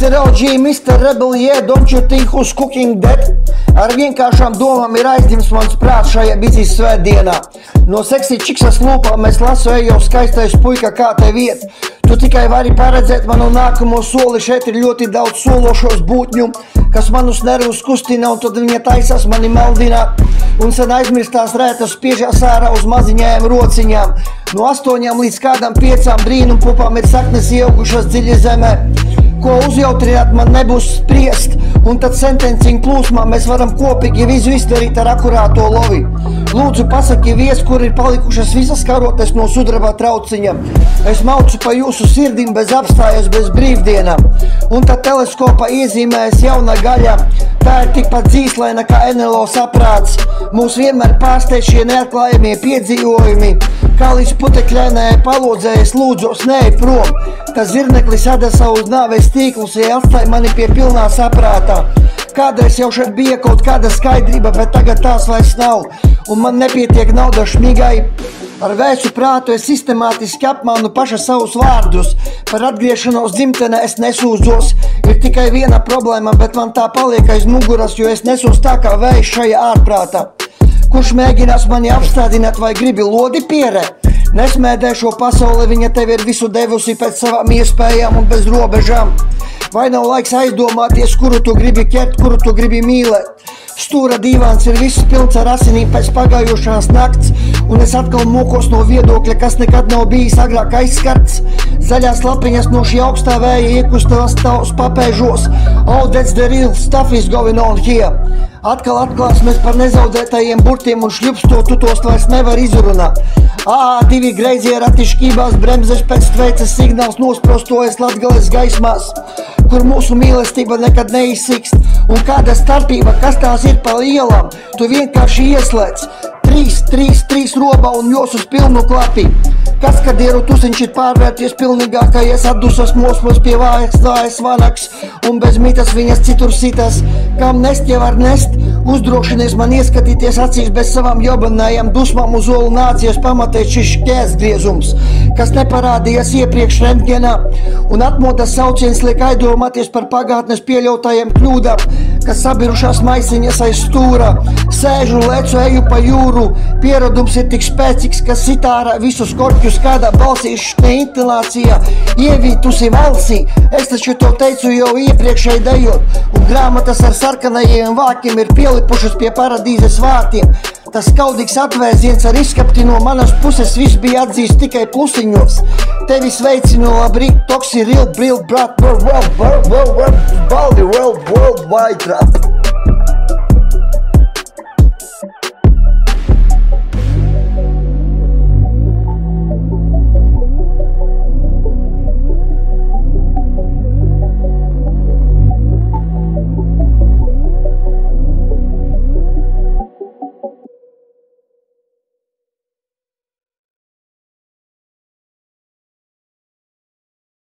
Mr. LG, Mr. Rebel, yeah, don't you think who's cooking that? Ar vienkāršām domām ir aizdims mans prāts šajā bizīs svētdienā. No seksī čiksas lūpām es lasu, ej jau skaistais puika, kā tev iet. Tu tikai vari paredzēt manu nākamo soli, šeit ir ļoti daudz sološos būtņu, kas manus nervus kustina, un tad viņa taisās mani maldināt. Un sen aizmirstās rētas spiežās ārā uz maziņajām rociņām. No 8 līdz kādām 5 brīnumpupām ir saknes ieaugušas dziļi zemē. Ko uzjautrināt man nebūs spriest, un tad sentenciņu plūsmā mēs varam kopīgi visu izdarīt ar akurāto lovi. Lūdzu pasaki vies, kur ir palikušas visas karotes no sudraba trauciņa. Es maucu pa jūsu sirdim bez apstājas, bez brīvdienām. Un tad teleskopa iezīmējas jauna gaļa. Tā ir tikpat dzīslaina kā NLO saprāts. Mūs vienmēr pārsteidz šie neatklājamie piedzīvojumi. Kā līdz putekļainajai palodzējas lūdzos neej prom. Tas zirneklis adasa uz nāves tīklus, ja atstāja mani pie pilnā saprātā. Kādreiz jau šeit bija kaut kāda skaidrība, bet tagad tās vairs nav. Un man nepietiek nauda šmigai. Ar vēsu prātu es sistemātiski apmānu paša savus vārdus. Par atgriešanos dzimtenē es nesūdzos. Ir tikai viena problēma, bet man tā paliek aiz muguras, jo es nesos tā kā vējš šajā ārprātā. Kurš mēģinās mani apstādināt vai gribi lodi pierē? Nesmēdē šo pasauli, viņa tev ir visu devusi pēc savām iespējām un bez robežām. Vai nav laiks aizdomāties, kuru tu gribi ķert, kuru tu gribi mīlēt? Stūra dīvāns ir viss pilns ar asinīm pēc pagājušās nakts, un es atkal mokos no viedokļa, kas nekad nav bijis agrāk aizskarts. Zaļās lapiņas no šī augstā vēja iekustas tavs papēžos. Oh, that's the real stuff is going on here. Atkal atklāsmes par nezaudzētajiem burtiem un šļupsto, tu tos vairs nevar izrunāt. Divi greizie rati šķībās, bremzes pēc tveices signāls nosprostojas Latgales gaismās, kur mūsu mīlestība nekad neizsikst. Un kāda starpība, kas tās ir pa ielām, tu vienkārši ieslēdz. 3 robā un jos uz pilnu klapi. Kaskadieru tusiņš ir pārvērties pilnīgākais atdusas mosmas pie vājas vanaks, un bez mitas viņas citur sitas. Kam nest jau var nest, uzdrošinies man ieskatīties acīs bez savām jobanājām dusmām uz olu nācijas pamatēt šis šķērsgriezums, kas neparādījās iepriekš rentgenā, un atmodas sauciens liek aizdomāties par pagātnes pieļautajiem kļūdām, kas sabirušās maisiņas aiz stūra. Sēžu, lecu, eju pa jūru, pieradums ir tik spēcīgs, ka sitārā visus korķus kādā balsī intonācijā ievītusi valsī. Es taču to teicu jau iepriekšēji dejot, un grāmatas ar sarkanajiem vākiem ir pielipušas pie paradīzes vārtiem. Tas skaudīgs atvēziens ar izskapti no manas puses viss bija atzīst tikai plusiņos. Tevi sveicinu labrīt, toksi real, brat, world wide rap.